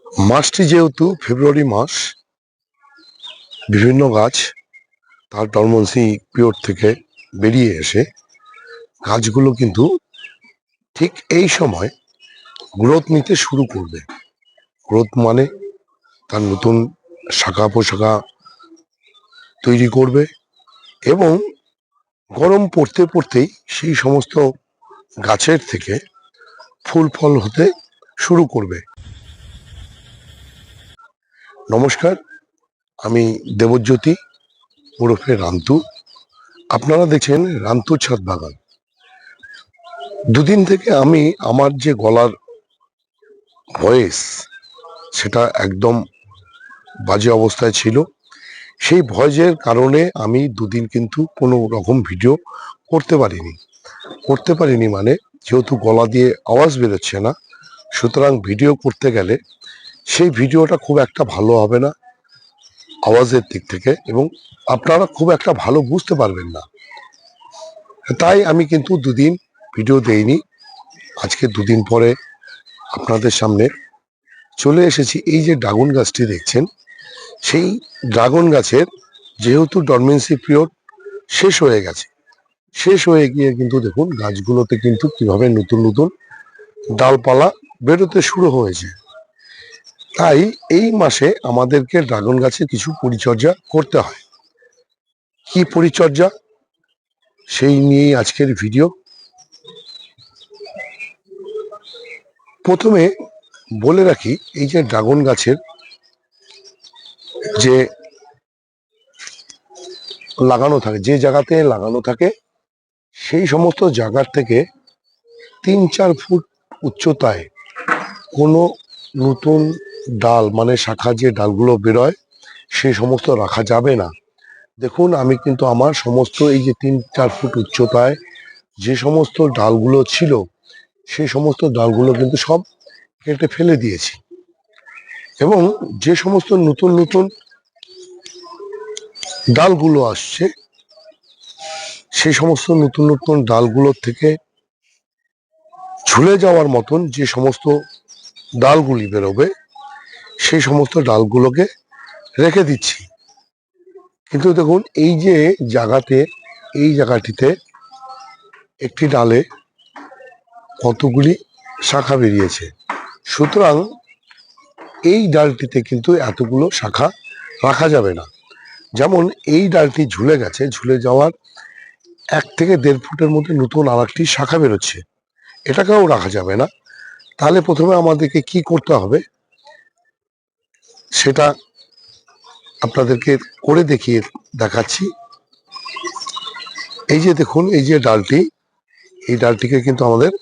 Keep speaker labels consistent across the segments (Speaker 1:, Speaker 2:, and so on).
Speaker 1: মাসটি যেহেতু ফেব্রুয়ারি মাস, বিভিন্ন গাছ তার ডরমেন্সি পিরিয়ড থেকে বেরিয়ে এসে গাছগুলো কিন্তু ঠিক এই সময় গ্রোথ নিতে শুরু করবে। গ্রোথ মানে তার নতুন শাখা পোশাখা তৈরি করবে এবং গরম পড়তে পড়তেই সেই সমস্ত গাছের থেকে ফুল ফল হতে শুরু করবে। নমস্কার, আমি দেবজ্যোতি ওরফে রান্তু। আপনারা দেখছেন রান্তু ছাদ বাগান। দুদিন থেকে আমি আমার যে গলার ভয়েস সেটা একদম বাজে অবস্থায় ছিল। সেই ভয়েসের কারণে আমি দুদিন কিন্তু কোনো রকম ভিডিও করতে পারিনি মানে যেহেতু গলা দিয়ে আওয়াজ বেরোচ্ছে না, সুতরাং ভিডিও করতে গেলে সেই ভিডিওটা খুব একটা ভালো হবে না আওয়াজের দিক থেকে, এবং আপনারা খুব একটা ভালো বুঝতে পারবেন না। তাই আমি কিন্তু দুদিন ভিডিও দেইনি। আজকে দুদিন পরে আপনাদের সামনে চলে এসেছি। এই যে ড্রাগন গাছটি দেখছেন, সেই ড্রাগন গাছের যেহেতু ডরমেন্সি পিরিয়ড শেষ হয়ে গিয়ে কিন্তু দেখুন গাছগুলোতে কিন্তু কিভাবে নতুন নতুন ডালপালা বেরোতে শুরু হয়েছে। তাই এই মাসে আমাদেরকে ড্রাগন গাছে কিছু পরিচর্যা করতে হয়। কি পরিচর্যা, সেই নিয়েই আজকের ভিডিও। প্রথমে বলে রাখি, এই যে ড্রাগন গাছের যে যে জায়গাতে লাগানো থাকে সেই সমস্ত জায়গার থেকে 3-4 ফুট উচ্চতায় কোনো নতুন ডাল মানে শাখা যে ডালগুলো বেরোয় সেই সমস্ত রাখা যাবে না। দেখুন, আমি কিন্তু আমার সমস্ত এই যে 3-4 ফুট উচ্চতায় যে সমস্ত ডালগুলো ছিল সেই সমস্ত ডালগুলো কিন্তু সব কেটে ফেলে দিয়েছি, এবং যে সমস্ত নতুন নতুন ডালগুলো আসছে সেই সমস্ত নতুন নতুন ডালগুলোর থেকে ঝুলে যাওয়ার মতন যে সমস্ত ডালগুলি বেরোবে সেই সমস্ত ডালগুলোকে রেখে দিচ্ছি। কিন্তু দেখুন, এই জায়গাটিতে একটি ডালে কতগুলি শাখা বেরিয়েছে, সুতরাং এই ডালটিতে কিন্তু এতগুলো শাখা রাখা যাবে না। যেমন এই ডালটি ঝুলে গেছে, ঝুলে যাওয়ার 1 থেকে 1.5 ফুটের মধ্যে নতুন আর একটি শাখা বেরোচ্ছে, এটাকেও রাখা যাবে না। তাহলে প্রথমে আমাদেরকে কি করতে হবে সেটা আপনাদেরকে করে দেখাচ্ছি। এই যে দেখুন, এই যে ডালটি, এই ডালটিকে কিন্তু আমাদের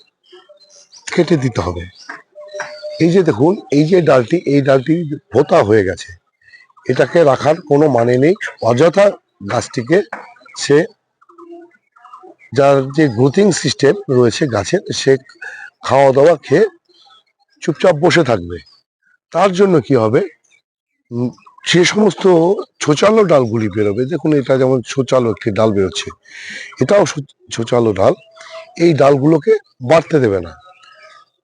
Speaker 1: কেটে দিতে হবে। এই যে দেখুন, এই ডালটি ভোতা হয়ে গেছে, এটাকে রাখার কোনো মানে নেই। অযথা গাছটিকে সে যার যে গ্রোথিং সিস্টেম রয়েছে গাছের, সে খাওয়া দাওয়া খেয়ে চুপচাপ বসে থাকবে। তার জন্য কি হবে, যে সমস্ত ছোচালো ডালগুলি বেরোবে, দেখুন এটা যেমন ছোচালো একটি ডাল বেরোচ্ছে, এটাও ছোচালো ডাল, এই ডালগুলোকে বাড়তে দেবে না।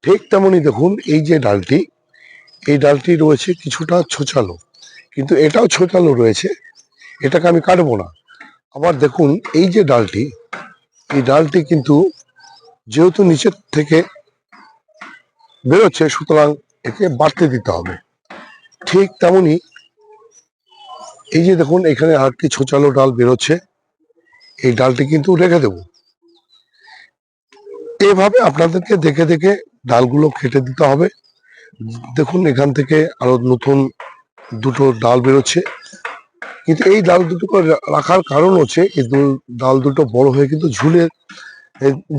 Speaker 1: ঠিক তেমনই দেখুন, এই ডালটি রয়েছে কিছুটা ছোচালো, কিন্তু এটাও ছোচালো রয়েছে, এটাকে আমি কাটবো না। আবার দেখুন, এই ডালটি কিন্তু যেহেতু নিচের থেকে বেরোচ্ছে, সুতরাং একে বাড়তে দিতে হবে। ঠিক তেমনি এই যে দেখুন, এখানে আরেকটি ছোচালো ডাল বেরোচ্ছে, এই ডালটি কিন্তু রেখে দেব। এভাবে আপনাদেরকে দেখে দেখে ডালগুলো কেটে দিতে হবে। দেখুন, এখান থেকে আরো নতুন দুটো ডাল বেরোচ্ছে, কিন্তু এই ডাল দুটোকে রাখার কারণ হচ্ছে এই ডাল দুটো বড় হয়ে কিন্তু ঝুলে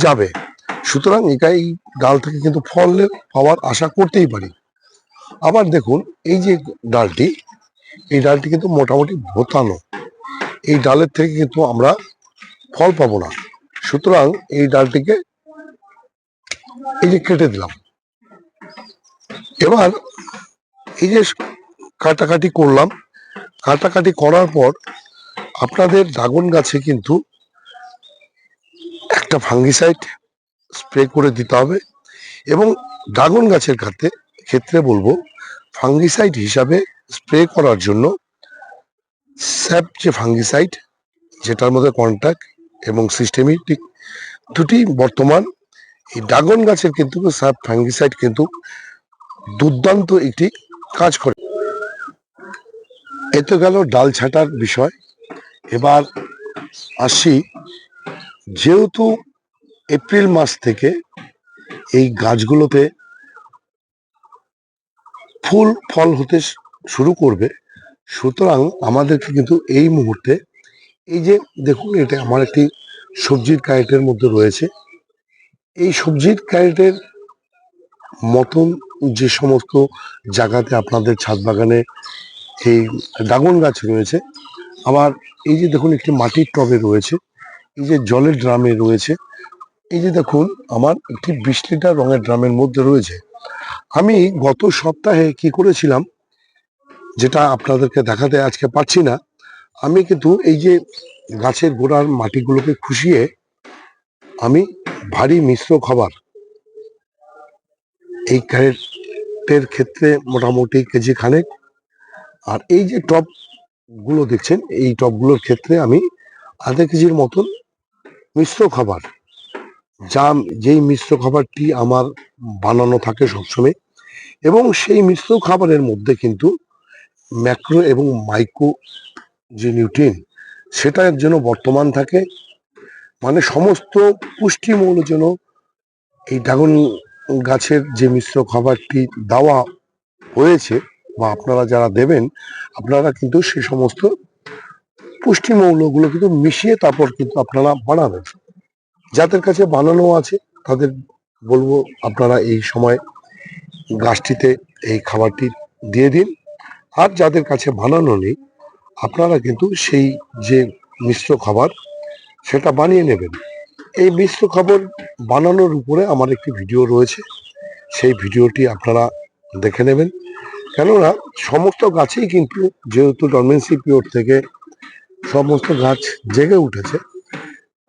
Speaker 1: যাবে, সুতরাং এই ডাল থেকে কিন্তু ফল পাওয়ার আশা করতেই পারি। আবার দেখুন, এই ডালটি কিন্তু মোটামুটি ভোতানো, এই ডালের থেকে কিন্তু আমরা ফল পাবো না, সুতরাং এই ডালটিকে এই যে কেটে দিলাম। এবার এই যে কাটাকাটি করলাম, কাটাকাটি করার পর আপনাদের ড্রাগন গাছে কিন্তু একটা ফাঙ্গিসাইড স্প্রে করে দিতে হবে, এবং ড্রাগন গাছের ক্ষেত্রে বলবো ফাঙ্গিসাইড হিসাবে স্প্রে করার জন্য স্যাপ যে ফাঙ্গিসাইড, যেটার মধ্যে কন্ট্যাক্ট এবং সিস্টেমেটিক দুটি বর্তমান এই ড্রাগন গাছের কিন্তু স্যাপ ফাঙ্গিসাইড কিন্তু দুর্দান্ত একটি কাজ করে। এতে গেল ডাল ছাঁটার বিষয়। এবার আসি, যেহেতু এপ্রিল মাস থেকে এই গাছগুলোতে ফুল ফল হতে শুরু করবে, সুতরাং আমাদেরকে কিন্তু এই মুহূর্তে, এই যে দেখুন, এটা আমার একটি সবজির ক্যারেটের মধ্যে রয়েছে। এই সবজির ক্যারেটের মতন যে সমস্ত জায়গাতে আপনাদের ছাদ বাগানে এই ড্রাগন গাছ রয়েছে, আবার এই যে দেখুন একটি মাটির টবে রয়েছে, এই যে জলের ড্রামে রয়েছে, এই যে দেখুন আমার একটি 20 লিটার রঙের ড্রামের মধ্যে রয়েছে। আমি গত সপ্তাহে কি করেছিলাম, যেটা আপনাদেরকে দেখাতে আজকে পাচ্ছি না, আমি কিন্তু এই যে গাছের গোড়ার মাটিগুলোকে খুশিয়ে আমি ভারী মিশ্র খাবার, এই ক্যারেটের ক্ষেত্রে মোটামুটি কেজি খানেক, আর এই যে টব গুলো দেখছেন, এই টবগুলোর ক্ষেত্রে আমি আধা কেজির মতন মিশ্র খাবার, যেই মিশ্র খাবারটি আমার বানানো থাকে সবসময়, এবং সেই মিশ্র খাবারের মধ্যে কিন্তু ম্যাক্রো এবং মাইক্রো যে নিউট্রিয়েন্ট, সেটার জন্য বর্তমান থাকে, মানে সমস্ত পুষ্টিমূল যেন এই ড্রাগন গাছের যে মিশ্র খাবারটি দেওয়া হয়েছে, বা আপনারা যারা দেবেন, আপনারা কিন্তু সে সমস্ত পুষ্টিমৌলগুলো কিন্তু মিশিয়ে তারপর কিন্তু আপনারা বানাবেন। যাদের কাছে বানানো আছে তাদের বলবো আপনারা এই সময় গাছটিতে এই খাবারটি দিয়ে দিন, আর যাদের কাছে বানানো নেই আপনারা কিন্তু সেই যে মিশ্র খাবার সেটা বানিয়ে নেবেন। এই মিশ্র খাবার বানানোর উপরে আমার একটি ভিডিও রয়েছে, সেই ভিডিওটি আপনারা দেখে নেবেন। কেননা সমস্ত গাছেই কিন্তু, যেহেতু ডরমেন্সি পিরিয়ড থেকে সমস্ত গাছ জেগে উঠেছে,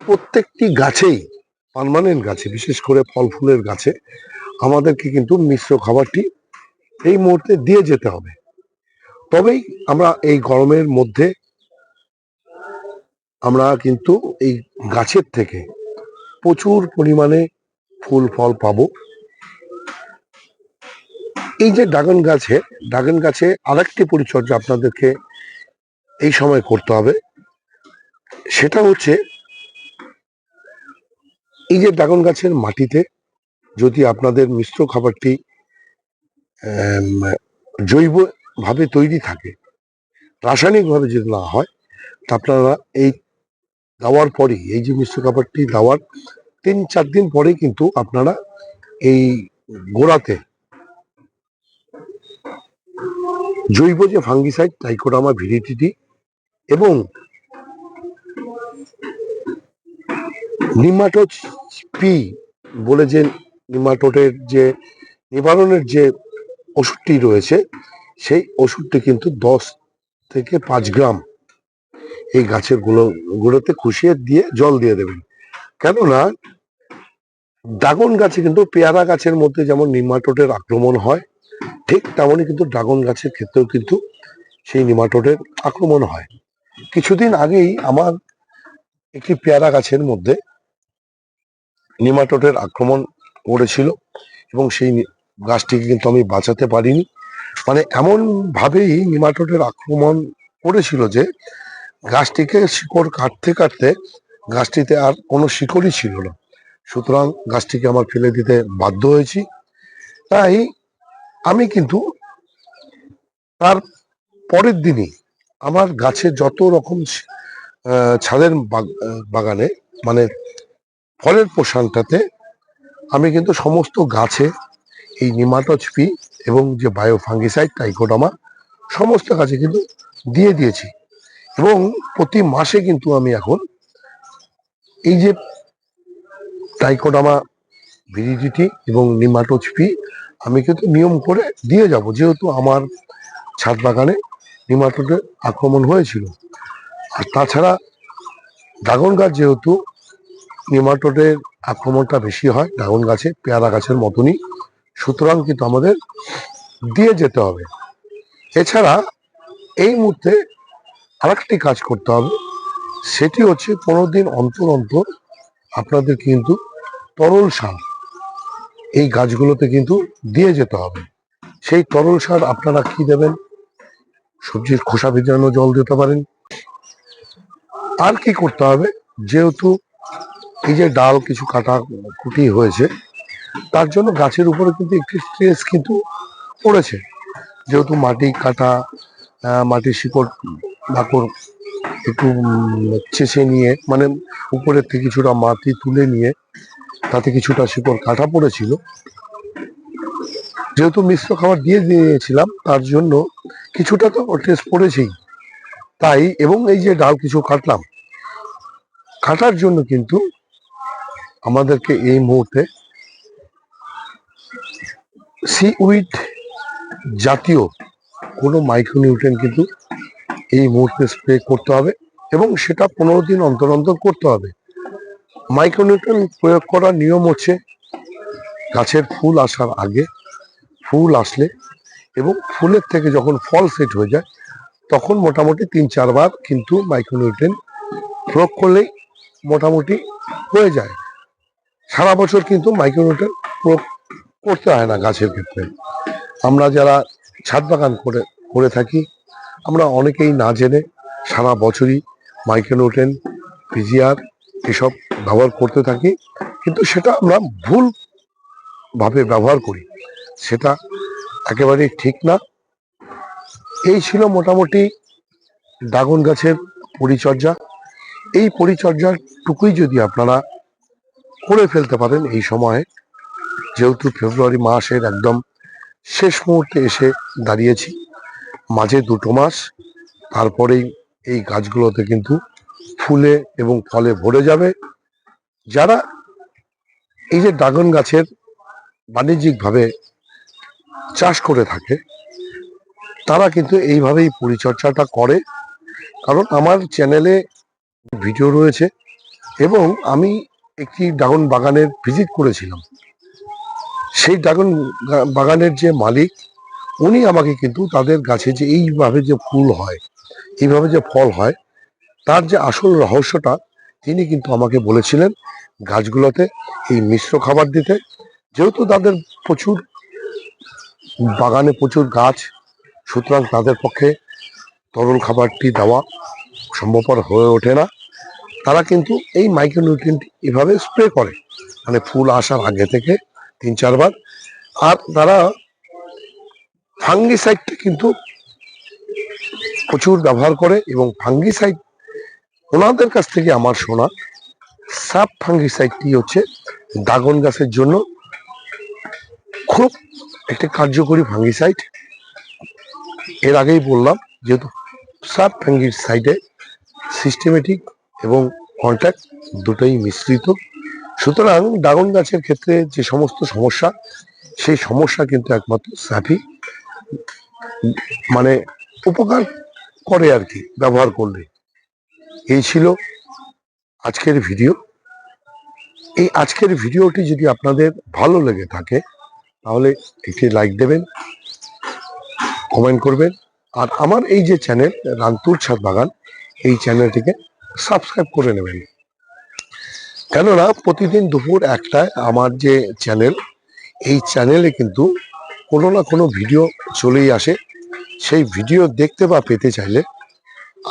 Speaker 1: প্রত্যেকটি গাছেই, পার্মানেন্ট গাছে, বিশেষ করে ফল ফুলের গাছে আমাদেরকে কিন্তু মিশ্র খাবারটি এই মুহূর্তে দিয়ে যেতে হবে। তবেই আমরা এই গরমের মধ্যে আমরা কিন্তু এই গাছের থেকে প্রচুর পরিমাণে ফুল ফল পাবো। এই যে ড্রাগন গাছে আরেকটি পরিচর্যা আপনাদেরকে এই সময় করতে হবে, সেটা হচ্ছে এই যে ড্রাগন গাছের মাটিতে যদি আপনাদের মিশ্র খাবারটি জৈব ভাবে তৈরি থাকে, রাসায়নিক ভাবে যদি না হয়, তা আপনারা এই দেওয়ার পরেই, এই যে মিশ্র খাবারটি দেওয়ার 3-4 দিন পরে কিন্তু আপনারা এই গোড়াতে জৈব যে ফাঙ্গিসাইড ট্রাইকোডার্মা ভিরিডিটি এবং নিমাটোড পি বলে যে নিমাটোডের যে নিবারণের যে ওষুধটি রয়েছে, সেই ওষুধটি কিন্তু 10 থেকে 5 গ্রাম এই গাছের গুঁড়োতে খুশিয়ে দিয়ে জল দিয়ে দেবেন। কেননা ড্রাগন গাছে কিন্তু, পেয়ারা গাছের মধ্যে যেমন নিমাটোডের আক্রমণ হয়, ঠিক তেমনই কিন্তু ড্রাগন গাছের ক্ষেত্রেও কিন্তু সেই নিমাটোডের আক্রমণ হয়। কিছুদিন আগেই আমার একটি পেয়ারা গাছের মধ্যে নিমাটোডের আক্রমণ করেছিল, এবং সেই গাছটিকে কিন্তু আমি বাঁচাতে পারিনি। মানে এমন ভাবেই নিমাটোডের আক্রমণ করেছিল যে গাছটিকে শিকড় কাটতে কাটতে গাছটিতে আর কোনো শিকড়ই ছিল না। সুতরাং গাছটিকে আমার ফেলে দিতে বাধ্য হয়েছি। তাই আমি কিন্তু তার পরের দিনই আমার গাছে যত রকম ছাদের বাগানে, মানে ফলের পোষণটাতে, আমি কিন্তু সমস্ত গাছে এই নিমাটোড পি এবং যে বায়োফাঙ্গিসাইড ট্রাইকোডার্মা সমস্ত গাছে কিন্তু দিয়ে দিয়েছি। এবং প্রতি মাসে কিন্তু আমি এখন এই যে ট্রাইকোডার্মা ভিরিডিটি এবং নিমাটোড পি আমি কিন্তু নিয়ম করে দিয়ে যাব, যেহেতু আমার ছাদ বাগানে নিমাটোডের আক্রমণ হয়েছিল। আর তাছাড়া ড্রাগন গাছ যেহেতু নিমাটোডের আক্রমণটা বেশি হয় ড্রাগন গাছে, পেয়ারা গাছের মতনই, সুতরাং কিন্তু আমাদের দিয়ে যেতে হবে। এছাড়া এই মুহূর্তে আরেকটি কাজ করতে হবে, সেটি হচ্ছে 15 দিন অন্তর অন্তর আপনাদের কিন্তু তরল সার এই গাছগুলোতে কিন্তু দিয়ে যেতে হবে। সেই তরল সার আপনারা কি দেবেন? সবজির খোসা ভেজানো জল দিতে পারেন। আর কি করতে হবে, যেহেতু এই যে ডাল কিছু কাটাকুটি হয়েছে, তার জন্য গাছের উপরে কিন্তু একটি স্ট্রেস কিন্তু পড়েছে। যেহেতু মাটি কাটা, মাটির শিকড় বাকড় একটু চেঁচে নিয়ে, মানে উপরের থেকে কিছুটা মাটি তুলে নিয়ে তাতে কিছুটা শিকড় কাটা পড়েছিল। যেহেতু মিশ্র খাবার দিয়ে দিয়েছিলাম, তার জন্য কিছুটা তো টেস্ট পড়েছেই। তাই এবং এই যে ডাল কিছু কাটার জন্য কিন্তু আমাদেরকে এই মুহূর্তে সিউইড জাতীয় কোনো মাইক্রোনিউট্রিয়েন্ট কিন্তু এই মুহূর্তে স্প্রে করতে হবে, এবং সেটা 15 দিন অন্তর অন্তর করতে হবে। মাইক্রোনিউট্রিয়েন্ট প্রয়োগ করার নিয়ম হচ্ছে, গাছের ফুল আসার আগে, ফুল আসলে এবং ফুলের থেকে যখন ফল সেট হয়ে যায়, তখন মোটামুটি 3-4 বার কিন্তু মাইক্রোনিউট্রিয়েন্ট প্রয়োগ করলেই মোটামুটি হয়ে যায়। সারা বছর কিন্তু মাইক্রোনিউট্রিয়েন্ট প্রয়োগ করতে হয় না গাছের ক্ষেত্রে। আমরা যারা ছাদ বাগান করে থাকি, আমরা অনেকেই না জেনে সারা বছরই মাইক্রোনিউট্রিয়েন্ট, পিজিআর এসব ব্যবহার করতে থাকি, কিন্তু সেটা আমরা ভুল ভাবে ব্যবহার করি, সেটা একেবারেই ঠিক না। এই ছিল মোটামুটি ড্রাগন গাছের পরিচর্যা। এই পরিচর্যাটুকুই যদি আপনারা করে ফেলতে পারেন এই সময়ে, যেহেতু ফেব্রুয়ারি মাসের একদম শেষ মুহূর্তে এসে দাঁড়িয়েছি, মাঝে 2 মাস, তারপরেই এই গাছগুলোতে কিন্তু ফুলে এবং ফলে ভরে যাবে। যারা এই যে ড্রাগন গাছের বাণিজ্যিকভাবে চাষ করে থাকে, তারা কিন্তু এইভাবেই পরিচর্যাটা করে। কারণ আমার চ্যানেলে ভিডিও রয়েছে, এবং আমি একটি ড্রাগন বাগানের ভিজিট করেছিলাম। সেই ড্রাগন বাগানের যে মালিক, উনি আমাকে কিন্তু তাদের গাছে যে এইভাবে যে ফুল হয়, এইভাবে যে ফল হয়, তার যে আসল রহস্যটা তিনি কিন্তু আমাকে বলেছিলেন গাছগুলোতে এই মিশ্র খাবার দিতে। যেহেতু তাদের বাগানে প্রচুর গাছ, সুতরাং তাদের পক্ষে তরল খাবারটি দেওয়া সম্ভবপর হয়ে ওঠে না। তারা কিন্তু এই মাইক্রোনিউট্রিয়েন্ট এভাবে স্প্রে করে, মানে ফুল আসার আগে থেকে 3-4 বার। আর তারা ফাঙ্গিসাইডটা কিন্তু প্রচুর ব্যবহার করে, এবং ফাঙ্গিসাইড ওনাদের কাছ থেকে আমার শোনা, সাব ফাঙ্গিসাইডটি হচ্ছে ড্রাগন গাছের জন্য খুব একটি কার্যকরী ফাঙ্গিসাইড। এর আগেই বললাম, যেহেতু সাব ফাঙ্গিসাইডে সিস্টেমেটিক এবং কন্ট্যাক্ট দুটোই মিশ্রিত, সুতরাং ড্রাগন গাছের ক্ষেত্রে যে সমস্ত সমস্যা, সেই সমস্যা কিন্তু একমাত্র স্যাফি মানে উপকার করে আর কি, ব্যবহার করলে। এই ছিল আজকের ভিডিও। এই আজকের ভিডিওটি যদি আপনাদের ভালো লেগে থাকে, তাহলে একটি লাইক দেবেন, কমেন্ট করবেন, আর আমার এই যে চ্যানেল রান্তুর ছাদ বাগান, এই চ্যানেলটিকে সাবস্ক্রাইব করে নেবেন। কেননা প্রতিদিন দুপুর 1টায় আমার যে চ্যানেল, এই চ্যানেলে কিন্তু কোনো না কোনো ভিডিও চলেই আসে। সেই ভিডিও দেখতে বা পেতে চাইলে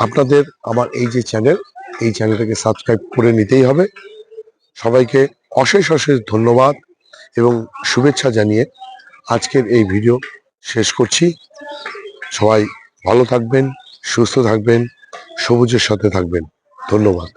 Speaker 1: আপনাদের আমার এই যে চ্যানেল, এই চ্যানেলটাকে সাবস্ক্রাইব করে নিতেই হবে। সবাইকে অশেষ অশেষ ধন্যবাদ এবং শুভেচ্ছা জানিয়ে আজকের এই ভিডিও শেষ করছি। সবাই ভালো থাকবেন, সুস্থ থাকবেন, সবুজের সাথে থাকবেন। ধন্যবাদ।